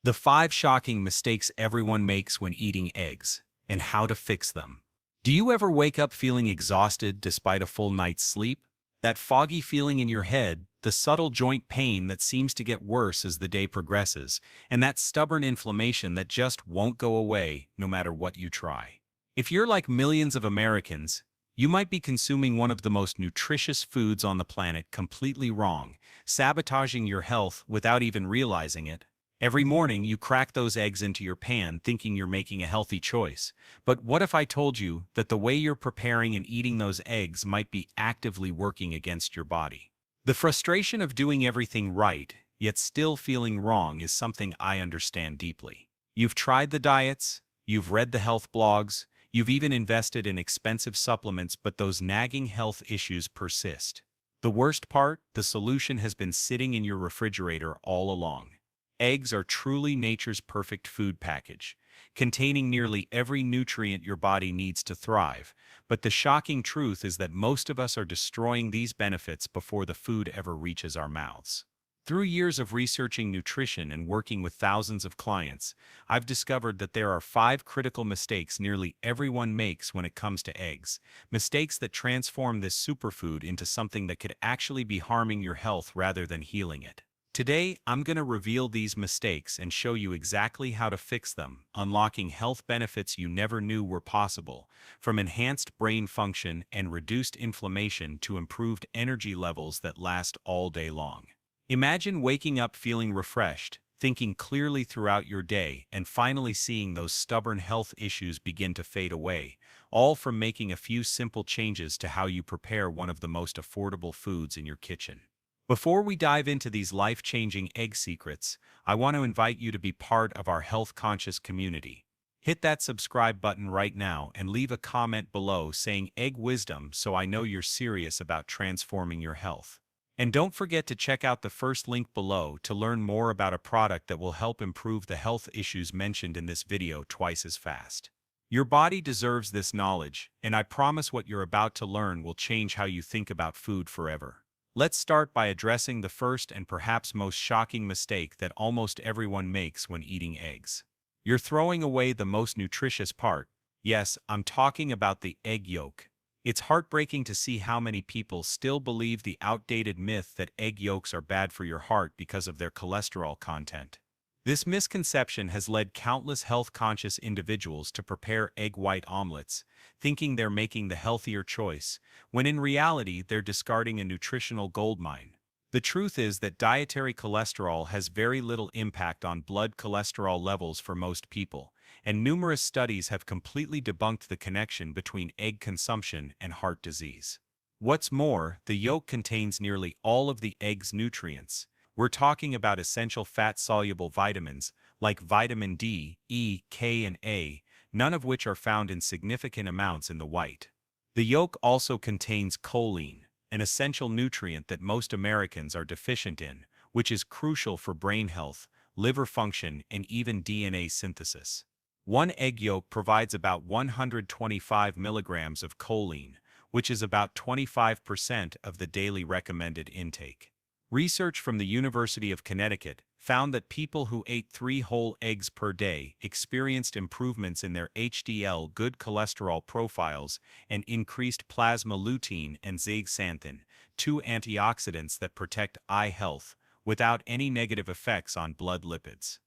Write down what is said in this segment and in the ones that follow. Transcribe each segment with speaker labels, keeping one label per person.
Speaker 1: The 5 shocking mistakes everyone makes when eating eggs, and how to fix them. Do you ever wake up feeling exhausted despite a full night's sleep? That foggy feeling in your head, the subtle joint pain that seems to get worse as the day progresses, and that stubborn inflammation that just won't go away no matter what you try. If you're like millions of Americans, you might be consuming one of the most nutritious foods on the planet completely wrong, sabotaging your health without even realizing it. Every morning you crack those eggs into your pan thinking you're making a healthy choice. But what if I told you that the way you're preparing and eating those eggs might be actively working against your body? The frustration of doing everything right, yet still feeling wrong is something I understand deeply. You've tried the diets, you've read the health blogs, you've even invested in expensive supplements, but those nagging health issues persist. The worst part, the solution has been sitting in your refrigerator all along. Eggs are truly nature's perfect food package, containing nearly every nutrient your body needs to thrive. But the shocking truth is that most of us are destroying these benefits before the food ever reaches our mouths. Through years of researching nutrition and working with thousands of clients, I've discovered that there are 5 critical mistakes nearly everyone makes when it comes to eggs. Mistakes that transform this superfood into something that could actually be harming your health rather than healing it. Today, I'm going to reveal these mistakes and show you exactly how to fix them, unlocking health benefits you never knew were possible, from enhanced brain function and reduced inflammation to improved energy levels that last all day long. Imagine waking up feeling refreshed, thinking clearly throughout your day, and finally seeing those stubborn health issues begin to fade away, all from making a few simple changes to how you prepare one of the most affordable foods in your kitchen. Before we dive into these life-changing egg secrets, I want to invite you to be part of our health-conscious community. Hit that subscribe button right now and leave a comment below saying egg wisdom so I know you're serious about transforming your health. And don't forget to check out the first link below to learn more about a product that will help improve the health issues mentioned in this video twice as fast. Your body deserves this knowledge, and I promise what you're about to learn will change how you think about food forever. Let's start by addressing the first and perhaps most shocking mistake that almost everyone makes when eating eggs. You're throwing away the most nutritious part. Yes, I'm talking about the egg yolk. It's heartbreaking to see how many people still believe the outdated myth that egg yolks are bad for your heart because of their cholesterol content. This misconception has led countless health-conscious individuals to prepare egg white omelets, thinking they're making the healthier choice, when in reality they're discarding a nutritional goldmine. The truth is that dietary cholesterol has very little impact on blood cholesterol levels for most people, and numerous studies have completely debunked the connection between egg consumption and heart disease. What's more, the yolk contains nearly all of the egg's nutrients. We're talking about essential fat-soluble vitamins like vitamin D, E, K, and A, none of which are found in significant amounts in the white. The yolk also contains choline, an essential nutrient that most Americans are deficient in, which is crucial for brain health, liver function, and even DNA synthesis. One egg yolk provides about 125 milligrams of choline, which is about 25% of the daily recommended intake. Research from the University of Connecticut found that people who ate 3 whole eggs per day experienced improvements in their HDL good cholesterol profiles and increased plasma lutein and zeaxanthin, 2 antioxidants that protect eye health, without any negative effects on blood lipids.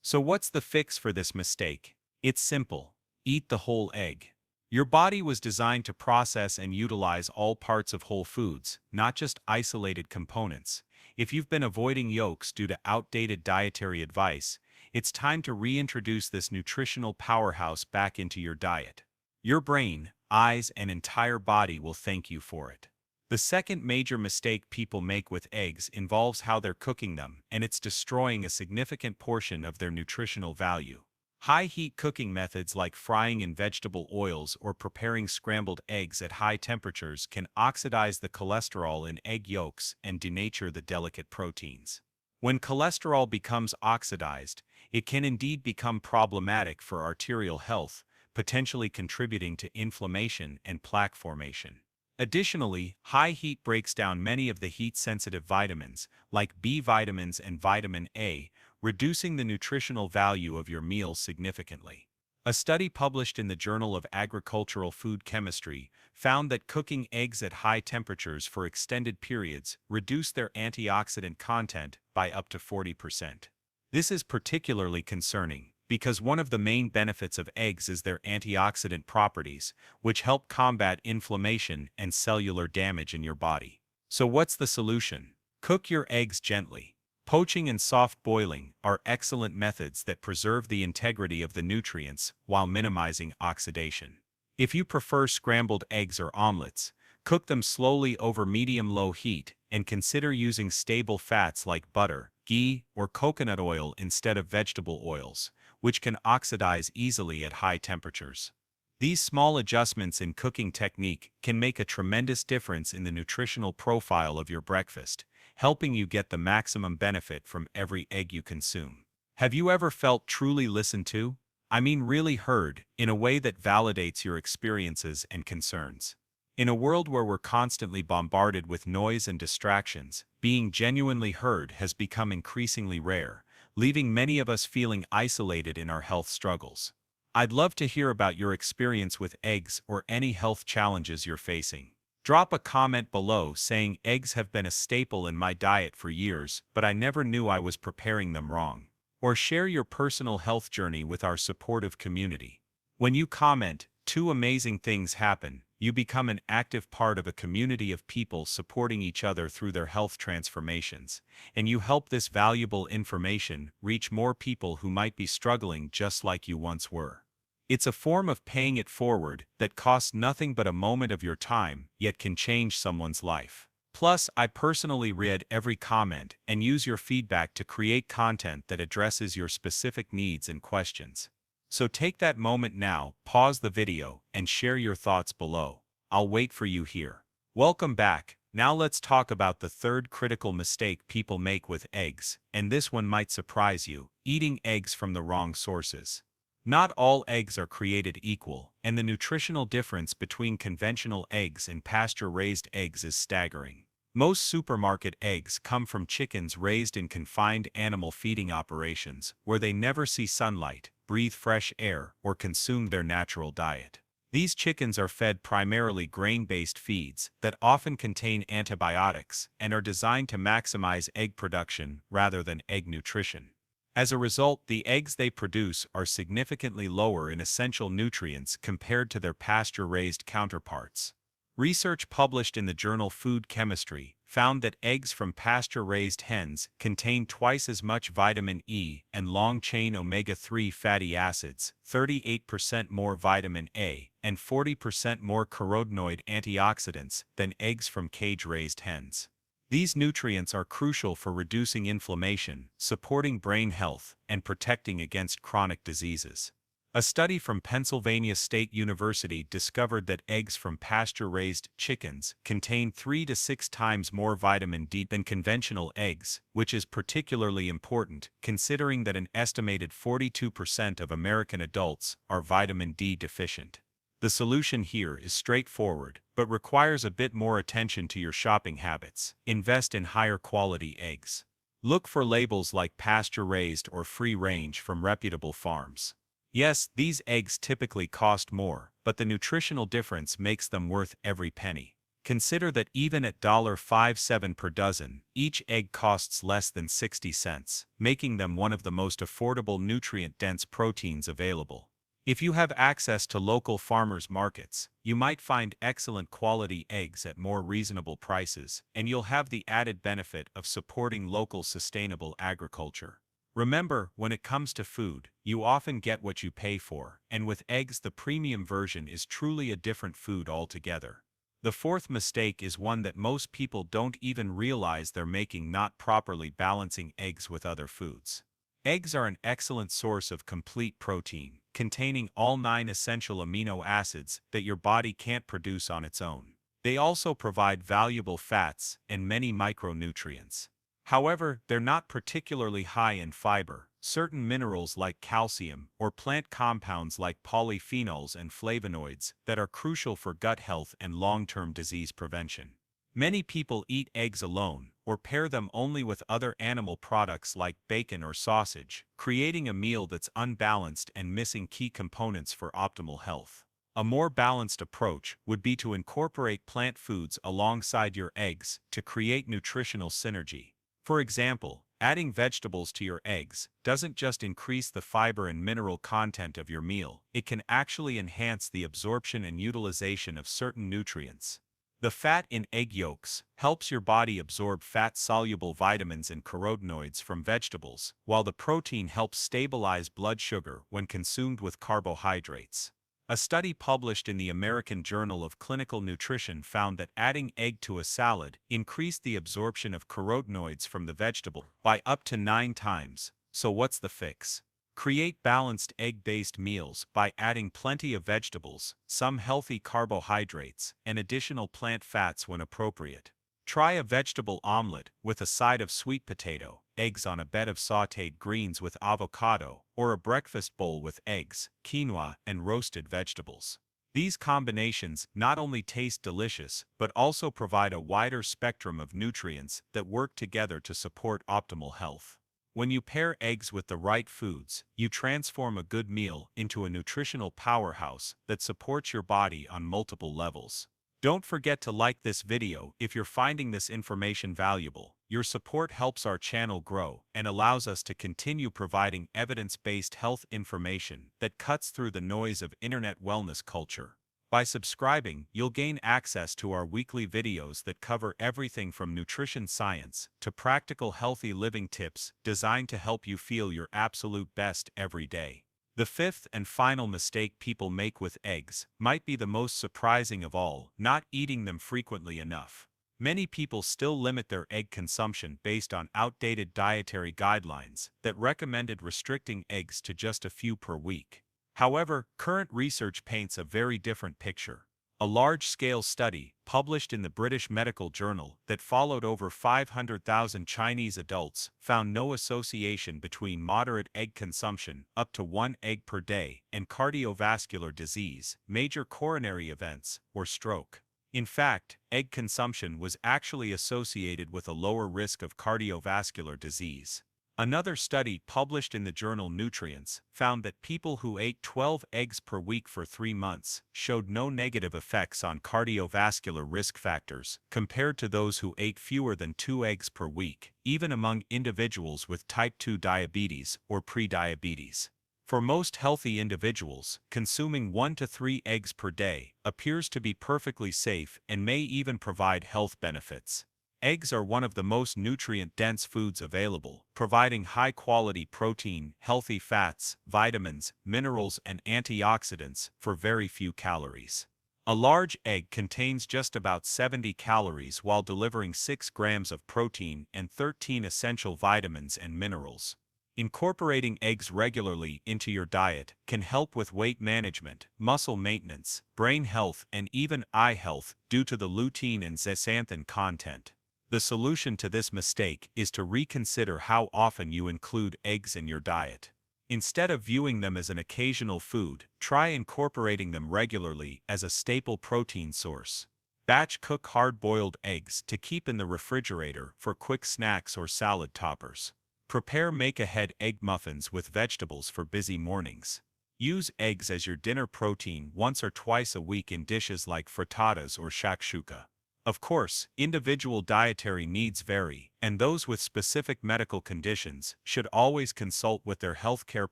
Speaker 1: So what's the fix for this mistake? It's simple. Eat the whole egg. Your body was designed to process and utilize all parts of whole foods, not just isolated components. If you've been avoiding yolks due to outdated dietary advice, it's time to reintroduce this nutritional powerhouse back into your diet. Your brain, eyes, and entire body will thank you for it. The second major mistake people make with eggs involves how they're cooking them, and it's destroying a significant portion of their nutritional value. High-heat cooking methods like frying in vegetable oils or preparing scrambled eggs at high temperatures can oxidize the cholesterol in egg yolks and denature the delicate proteins. When cholesterol becomes oxidized, it can indeed become problematic for arterial health, potentially contributing to inflammation and plaque formation. Additionally, high heat breaks down many of the heat-sensitive vitamins, like B vitamins and vitamin A, reducing the nutritional value of your meals significantly. A study published in the Journal of Agricultural Food Chemistry found that cooking eggs at high temperatures for extended periods reduced their antioxidant content by up to 40%. This is particularly concerning because one of the main benefits of eggs is their antioxidant properties, which help combat inflammation and cellular damage in your body. So what's the solution? Cook your eggs gently. Poaching and soft boiling are excellent methods that preserve the integrity of the nutrients while minimizing oxidation. If you prefer scrambled eggs or omelets, cook them slowly over medium-low heat and consider using stable fats like butter, ghee, or coconut oil instead of vegetable oils, which can oxidize easily at high temperatures. These small adjustments in cooking technique can make a tremendous difference in the nutritional profile of your breakfast, helping you get the maximum benefit from every egg you consume. Have you ever felt truly listened to? I mean really heard, in a way that validates your experiences and concerns. In a world where we're constantly bombarded with noise and distractions, being genuinely heard has become increasingly rare, leaving many of us feeling isolated in our health struggles. I'd love to hear about your experience with eggs or any health challenges you're facing. Drop a comment below saying eggs have been a staple in my diet for years, but I never knew I was preparing them wrong. Or share your personal health journey with our supportive community. When you comment, two amazing things happen. You become an active part of a community of people supporting each other through their health transformations, and you help this valuable information reach more people who might be struggling just like you once were. It's a form of paying it forward that costs nothing but a moment of your time, yet can change someone's life. Plus, I personally read every comment and use your feedback to create content that addresses your specific needs and questions. So take that moment now, pause the video, and share your thoughts below. I'll wait for you here. Welcome back. Now let's talk about the third critical mistake people make with eggs, and this one might surprise you: eating eggs from the wrong sources. Not all eggs are created equal, and the nutritional difference between conventional eggs and pasture-raised eggs is staggering. Most supermarket eggs come from chickens raised in confined animal feeding operations, where they never see sunlight, breathe fresh air, or consume their natural diet. These chickens are fed primarily grain-based feeds that often contain antibiotics and are designed to maximize egg production rather than egg nutrition. As a result, the eggs they produce are significantly lower in essential nutrients compared to their pasture-raised counterparts. Research published in the journal Food Chemistry found that eggs from pasture-raised hens contain twice as much vitamin E and long-chain omega-3 fatty acids, 38% more vitamin A, and 40% more carotenoid antioxidants than eggs from cage-raised hens. These nutrients are crucial for reducing inflammation, supporting brain health, and protecting against chronic diseases. A study from Pennsylvania State University discovered that eggs from pasture-raised chickens contain 3 to 6 times more vitamin D than conventional eggs, which is particularly important considering that an estimated 42% of American adults are vitamin D deficient. The solution here is straightforward, but requires a bit more attention to your shopping habits. Invest in higher quality eggs. Look for labels like pasture-raised or free-range from reputable farms. Yes, these eggs typically cost more, but the nutritional difference makes them worth every penny. Consider that even at $1.57 per dozen, each egg costs less than 60 cents, making them one of the most affordable nutrient-dense proteins available. If you have access to local farmers markets, you might find excellent quality eggs at more reasonable prices, and you'll have the added benefit of supporting local sustainable agriculture. Remember, when it comes to food, you often get what you pay for, and with eggs the premium version is truly a different food altogether. The fourth mistake is one that most people don't even realize they're making: not properly balancing eggs with other foods. Eggs are an excellent source of complete protein, containing all 9 essential amino acids that your body can't produce on its own. They also provide valuable fats and many micronutrients. However, they're not particularly high in fiber, certain minerals like calcium, or plant compounds like polyphenols and flavonoids that are crucial for gut health and long-term disease prevention. Many people eat eggs alone, or pair them only with other animal products like bacon or sausage, creating a meal that's unbalanced and missing key components for optimal health. A more balanced approach would be to incorporate plant foods alongside your eggs to create nutritional synergy. For example, adding vegetables to your eggs doesn't just increase the fiber and mineral content of your meal, it can actually enhance the absorption and utilization of certain nutrients. The fat in egg yolks helps your body absorb fat-soluble vitamins and carotenoids from vegetables, while the protein helps stabilize blood sugar when consumed with carbohydrates. A study published in the American Journal of Clinical Nutrition found that adding egg to a salad increased the absorption of carotenoids from the vegetable by up to 9 times. So what's the fix? Create balanced egg-based meals by adding plenty of vegetables, some healthy carbohydrates, and additional plant fats when appropriate. Try a vegetable omelet with a side of sweet potato, eggs on a bed of sautéed greens with avocado, or a breakfast bowl with eggs, quinoa, and roasted vegetables. These combinations not only taste delicious, but also provide a wider spectrum of nutrients that work together to support optimal health. When you pair eggs with the right foods, you transform a good meal into a nutritional powerhouse that supports your body on multiple levels. Don't forget to like this video if you're finding this information valuable. Your support helps our channel grow and allows us to continue providing evidence-based health information that cuts through the noise of internet wellness culture. By subscribing, you'll gain access to our weekly videos that cover everything from nutrition science to practical healthy living tips designed to help you feel your absolute best every day. The fifth and final mistake people make with eggs might be the most surprising of all: not eating them frequently enough. Many people still limit their egg consumption based on outdated dietary guidelines that recommended restricting eggs to just a few per week. However, current research paints a very different picture. A large-scale study, published in the British Medical Journal, that followed over 500,000 Chinese adults, found no association between moderate egg consumption, up to 1 egg per day, and cardiovascular disease, major coronary events, or stroke. In fact, egg consumption was actually associated with a lower risk of cardiovascular disease. Another study published in the journal Nutrients found that people who ate 12 eggs per week for 3 months showed no negative effects on cardiovascular risk factors compared to those who ate fewer than 2 eggs per week, even among individuals with type 2 diabetes or prediabetes. For most healthy individuals, consuming 1 to 3 eggs per day appears to be perfectly safe and may even provide health benefits. Eggs are one of the most nutrient-dense foods available, providing high-quality protein, healthy fats, vitamins, minerals, and antioxidants for very few calories. A large egg contains just about 70 calories while delivering 6 grams of protein and 13 essential vitamins and minerals. Incorporating eggs regularly into your diet can help with weight management, muscle maintenance, brain health, and even eye health due to the lutein and zeaxanthin content. The solution to this mistake is to reconsider how often you include eggs in your diet. Instead of viewing them as an occasional food, try incorporating them regularly as a staple protein source. Batch cook hard-boiled eggs to keep in the refrigerator for quick snacks or salad toppers. Prepare make-ahead egg muffins with vegetables for busy mornings. Use eggs as your dinner protein once or twice a week in dishes like frittatas or shakshuka. Of course, individual dietary needs vary, and those with specific medical conditions should always consult with their healthcare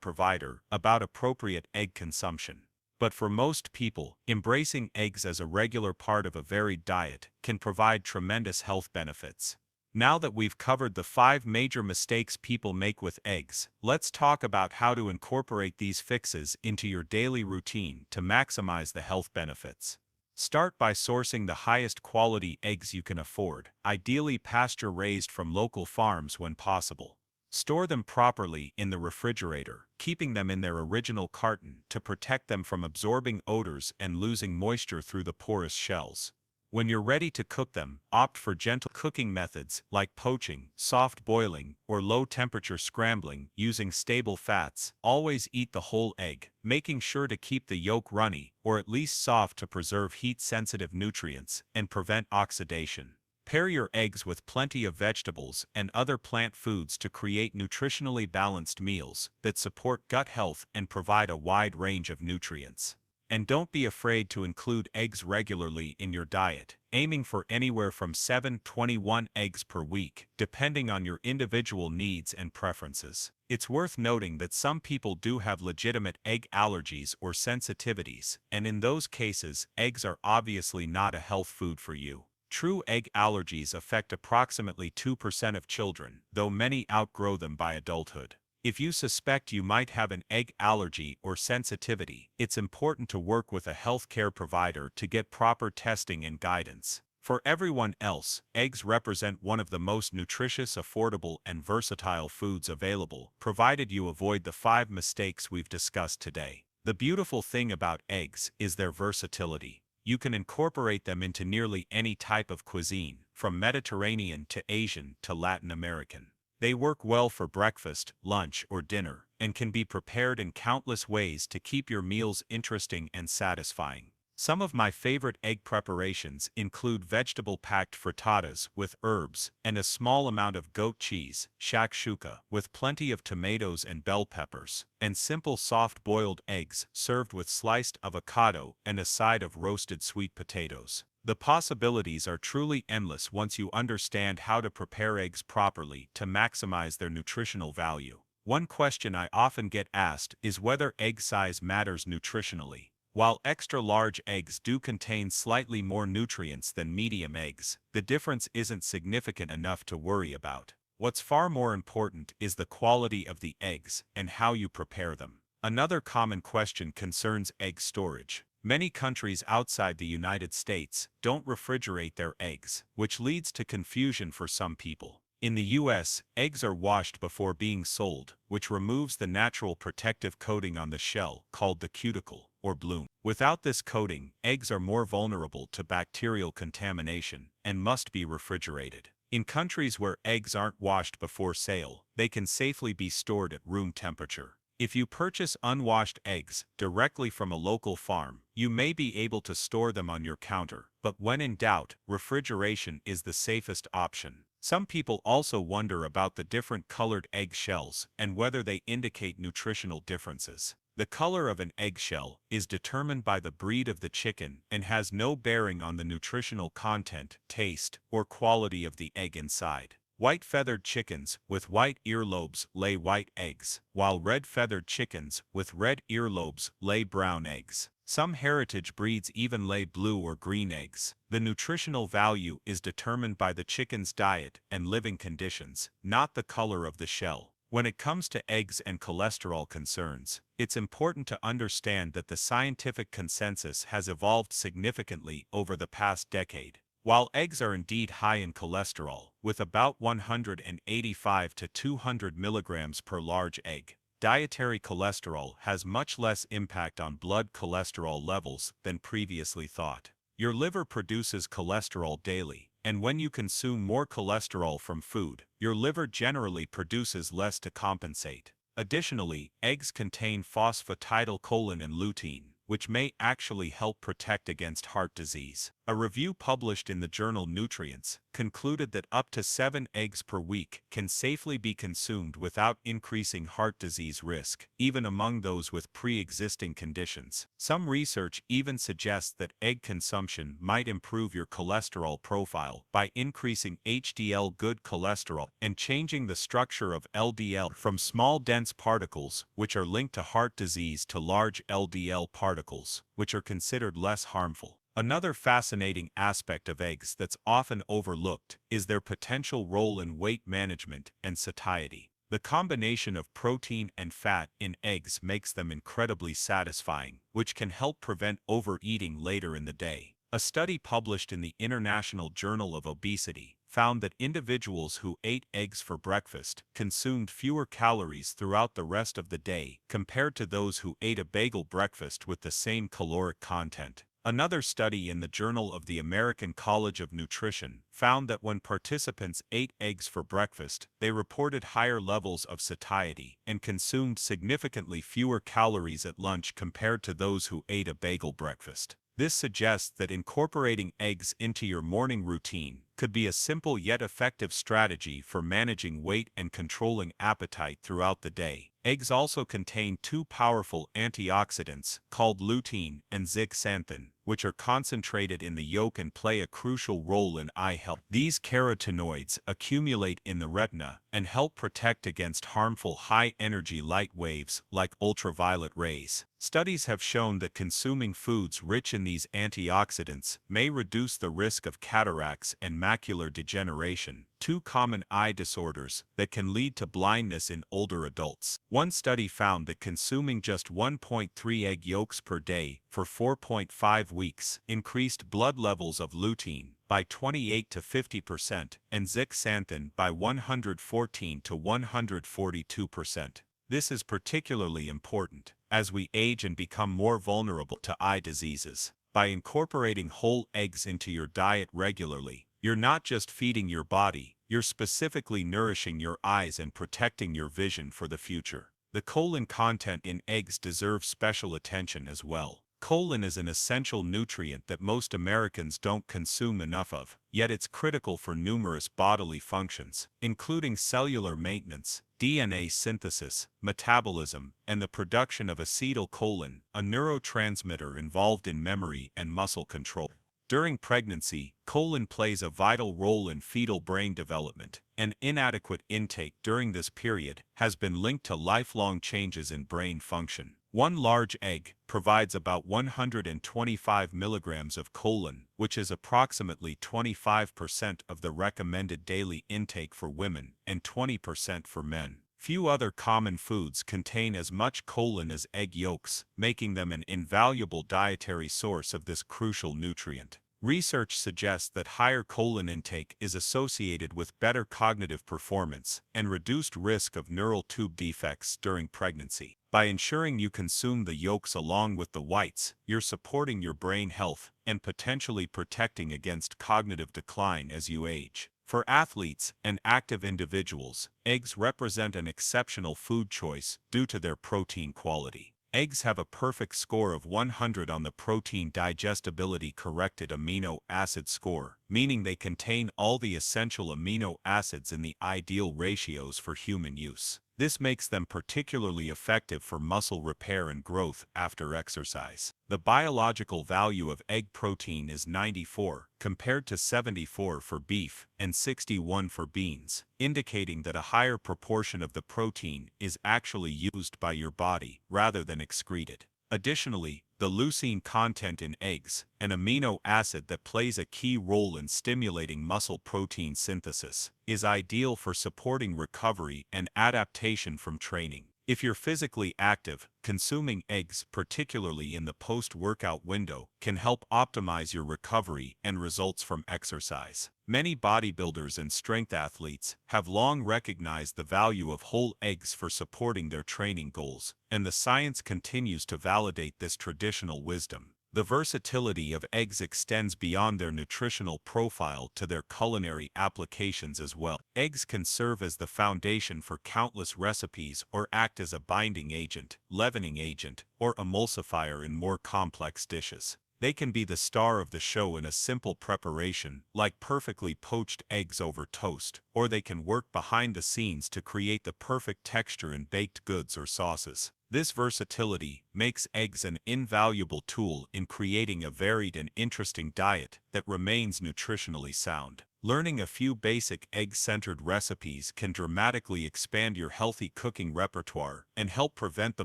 Speaker 1: provider about appropriate egg consumption. But for most people, embracing eggs as a regular part of a varied diet can provide tremendous health benefits. Now that we've covered the 5 major mistakes people make with eggs, let's talk about how to incorporate these fixes into your daily routine to maximize the health benefits. Start by sourcing the highest quality eggs you can afford, ideally pasture-raised from local farms when possible. Store them properly in the refrigerator, keeping them in their original carton to protect them from absorbing odors and losing moisture through the porous shells. When you're ready to cook them, opt for gentle cooking methods like poaching, soft boiling, or low-temperature scrambling using stable fats. Always eat the whole egg, making sure to keep the yolk runny or at least soft to preserve heat-sensitive nutrients and prevent oxidation. Pair your eggs with plenty of vegetables and other plant foods to create nutritionally balanced meals that support gut health and provide a wide range of nutrients. And don't be afraid to include eggs regularly in your diet, aiming for anywhere from 7 to 21 eggs per week, depending on your individual needs and preferences. It's worth noting that some people do have legitimate egg allergies or sensitivities, and in those cases, eggs are obviously not a health food for you. True egg allergies affect approximately 2% of children, though many outgrow them by adulthood. If you suspect you might have an egg allergy or sensitivity, it's important to work with a healthcare provider to get proper testing and guidance. For everyone else, eggs represent one of the most nutritious, affordable, and versatile foods available, provided you avoid the 5 mistakes we've discussed today. The beautiful thing about eggs is their versatility. You can incorporate them into nearly any type of cuisine, from Mediterranean to Asian to Latin American. They work well for breakfast, lunch, or dinner, and can be prepared in countless ways to keep your meals interesting and satisfying. Some of my favorite egg preparations include vegetable-packed frittatas with herbs and a small amount of goat cheese, shakshuka, with plenty of tomatoes and bell peppers, and simple soft-boiled eggs served with sliced avocado and a side of roasted sweet potatoes. The possibilities are truly endless once you understand how to prepare eggs properly to maximize their nutritional value. One question I often get asked is whether egg size matters nutritionally. While extra-large eggs do contain slightly more nutrients than medium eggs, the difference isn't significant enough to worry about. What's far more important is the quality of the eggs and how you prepare them. Another common question concerns egg storage. Many countries outside the United States don't refrigerate their eggs, which leads to confusion for some people. In the US, eggs are washed before being sold, which removes the natural protective coating on the shell called the cuticle or bloom. Without this coating, eggs are more vulnerable to bacterial contamination and must be refrigerated. In countries where eggs aren't washed before sale, they can safely be stored at room temperature. If you purchase unwashed eggs directly from a local farm, you may be able to store them on your counter, but when in doubt, refrigeration is the safest option. Some people also wonder about the different colored egg shells and whether they indicate nutritional differences. The color of an eggshell is determined by the breed of the chicken and has no bearing on the nutritional content, taste, or quality of the egg inside. White-feathered chickens with white earlobes lay white eggs, while red-feathered chickens with red earlobes lay brown eggs. Some heritage breeds even lay blue or green eggs. The nutritional value is determined by the chicken's diet and living conditions, not the color of the shell. When it comes to eggs and cholesterol concerns, it's important to understand that the scientific consensus has evolved significantly over the past decade. While eggs are indeed high in cholesterol, with about 185 to 200 milligrams per large egg, dietary cholesterol has much less impact on blood cholesterol levels than previously thought. Your liver produces cholesterol daily, and when you consume more cholesterol from food, your liver generally produces less to compensate. Additionally, eggs contain phosphatidylcholine and lutein, which may actually help protect against heart disease. A review published in the journal Nutrients concluded that up to 7 eggs per week can safely be consumed without increasing heart disease risk, even among those with pre-existing conditions. Some research even suggests that egg consumption might improve your cholesterol profile by increasing HDL good cholesterol and changing the structure of LDL from small dense particles, which are linked to heart disease, to large LDL particles, which are considered less harmful. Another fascinating aspect of eggs that's often overlooked is their potential role in weight management and satiety. The combination of protein and fat in eggs makes them incredibly satisfying, which can help prevent overeating later in the day. A study published in the International Journal of Obesity found that individuals who ate eggs for breakfast consumed fewer calories throughout the rest of the day compared to those who ate a bagel breakfast with the same caloric content. Another study in the Journal of the American College of Nutrition found that when participants ate eggs for breakfast, they reported higher levels of satiety and consumed significantly fewer calories at lunch compared to those who ate a bagel breakfast. This suggests that incorporating eggs into your morning routine could be a simple yet effective strategy for managing weight and controlling appetite throughout the day. Eggs also contain two powerful antioxidants called lutein and zeaxanthin, which are concentrated in the yolk and play a crucial role in eye health. These carotenoids accumulate in the retina and help protect against harmful high-energy light waves like ultraviolet rays. Studies have shown that consuming foods rich in these antioxidants may reduce the risk of cataracts and macular degeneration, two common eye disorders that can lead to blindness in older adults. One study found that consuming just 1.3 egg yolks per day for 4.5 weeks increased blood levels of lutein by 28 to 50% and zeaxanthin by 114 to 142%. This is particularly important as we age and become more vulnerable to eye diseases. By incorporating whole eggs into your diet regularly, you're not just feeding your body, you're specifically nourishing your eyes and protecting your vision for the future. The choline content in eggs deserves special attention as well. Choline is an essential nutrient that most Americans don't consume enough of, yet it's critical for numerous bodily functions, including cellular maintenance, DNA synthesis, metabolism, and the production of acetylcholine, a neurotransmitter involved in memory and muscle control. During pregnancy, choline plays a vital role in fetal brain development, and inadequate intake during this period has been linked to lifelong changes in brain function. One large egg provides about 125 milligrams of choline, which is approximately 25% of the recommended daily intake for women and 20% for men. Few other common foods contain as much choline as egg yolks, making them an invaluable dietary source of this crucial nutrient. Research suggests that higher choline intake is associated with better cognitive performance and reduced risk of neural tube defects during pregnancy. By ensuring you consume the yolks along with the whites, you're supporting your brain health and potentially protecting against cognitive decline as you age. For athletes and active individuals, eggs represent an exceptional food choice due to their protein quality. Eggs have a perfect score of 100 on the protein digestibility corrected amino acid score, meaning they contain all the essential amino acids in the ideal ratios for human use. This makes them particularly effective for muscle repair and growth after exercise. The biological value of egg protein is 94, compared to 74 for beef and 61 for beans, indicating that a higher proportion of the protein is actually used by your body rather than excreted. Additionally, the leucine content in eggs, an amino acid that plays a key role in stimulating muscle protein synthesis, is ideal for supporting recovery and adaptation from training. If you're physically active, consuming eggs, particularly in the post-workout window, can help optimize your recovery and results from exercise. Many bodybuilders and strength athletes have long recognized the value of whole eggs for supporting their training goals, and the science continues to validate this traditional wisdom. The versatility of eggs extends beyond their nutritional profile to their culinary applications as well. Eggs can serve as the foundation for countless recipes or act as a binding agent, leavening agent, or emulsifier in more complex dishes. They can be the star of the show in a simple preparation, like perfectly poached eggs over toast, or they can work behind the scenes to create the perfect texture in baked goods or sauces. This versatility makes eggs an invaluable tool in creating a varied and interesting diet that remains nutritionally sound. Learning a few basic egg-centered recipes can dramatically expand your healthy cooking repertoire and help prevent the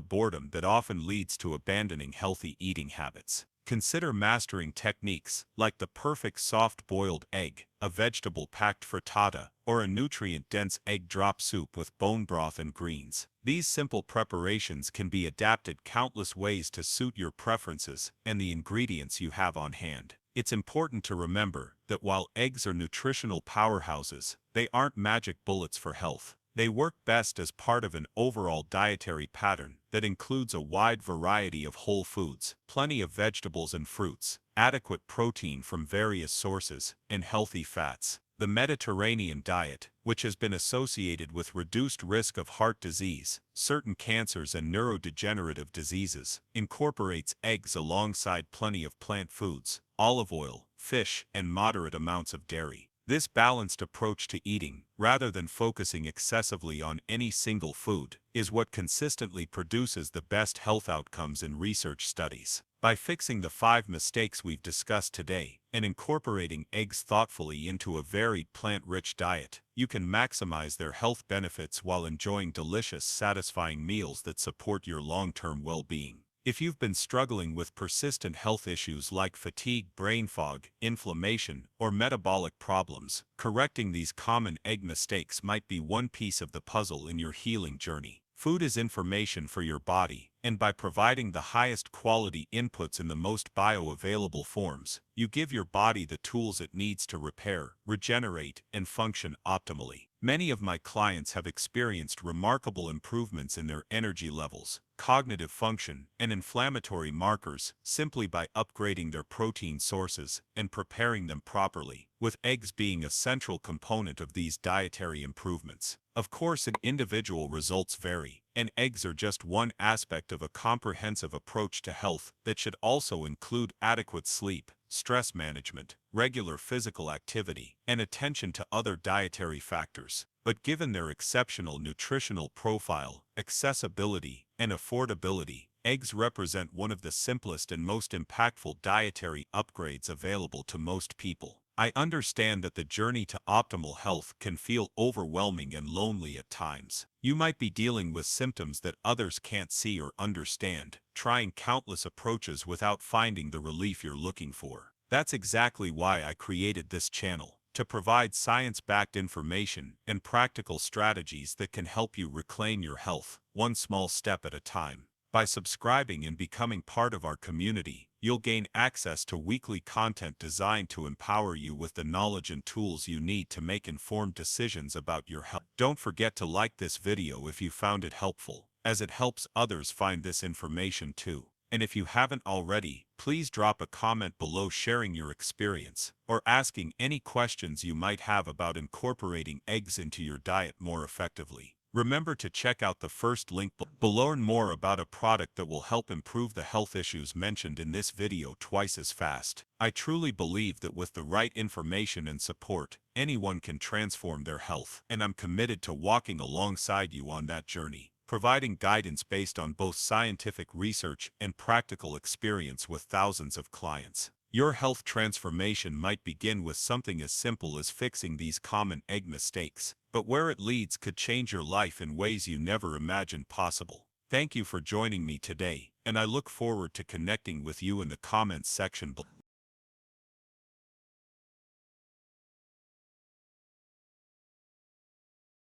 Speaker 1: boredom that often leads to abandoning healthy eating habits. Consider mastering techniques like the perfect soft-boiled egg, a vegetable-packed frittata, or a nutrient-dense egg drop soup with bone broth and greens. These simple preparations can be adapted countless ways to suit your preferences and the ingredients you have on hand. It's important to remember that while eggs are nutritional powerhouses, they aren't magic bullets for health. They work best as part of an overall dietary pattern that includes a wide variety of whole foods, plenty of vegetables and fruits, adequate protein from various sources, and healthy fats. The Mediterranean diet, which has been associated with reduced risk of heart disease, certain cancers and neurodegenerative diseases, incorporates eggs alongside plenty of plant foods, olive oil, fish, and moderate amounts of dairy. This balanced approach to eating, rather than focusing excessively on any single food, is what consistently produces the best health outcomes in research studies. By fixing the 5 mistakes we've discussed today, and incorporating eggs thoughtfully into a varied plant-rich diet, you can maximize their health benefits while enjoying delicious, satisfying meals that support your long-term well-being. If you've been struggling with persistent health issues like fatigue, brain fog, inflammation, or metabolic problems, correcting these common egg mistakes might be one piece of the puzzle in your healing journey. Food is information for your body, and by providing the highest quality inputs in the most bioavailable forms, you give your body the tools it needs to repair, regenerate, and function optimally. Many of my clients have experienced remarkable improvements in their energy levels, cognitive function, and inflammatory markers simply by upgrading their protein sources and preparing them properly, with eggs being a central component of these dietary improvements. Of course, individual results vary, and eggs are just one aspect of a comprehensive approach to health that should also include adequate sleep, stress management, regular physical activity, and attention to other dietary factors. But given their exceptional nutritional profile, accessibility, and affordability, eggs represent one of the simplest and most impactful dietary upgrades available to most people. I understand that the journey to optimal health can feel overwhelming and lonely at times. You might be dealing with symptoms that others can't see or understand, trying countless approaches without finding the relief you're looking for. That's exactly why I created this channel, to provide science-backed information and practical strategies that can help you reclaim your health, one small step at a time. By subscribing and becoming part of our community, you'll gain access to weekly content designed to empower you with the knowledge and tools you need to make informed decisions about your health. Don't forget to like this video if you found it helpful, as it helps others find this information too. And if you haven't already, please drop a comment below sharing your experience, or asking any questions you might have about incorporating eggs into your diet more effectively. Remember to check out the first link below and learn more about a product that will help improve the health issues mentioned in this video twice as fast. I truly believe that with the right information and support, anyone can transform their health, and I'm committed to walking alongside you on that journey, providing guidance based on both scientific research and practical experience with thousands of clients. Your health transformation might begin with something as simple as fixing these common egg mistakes, but where it leads could change your life in ways you never imagined possible. Thank you for joining me today, and I look forward to connecting with you in the comments section below.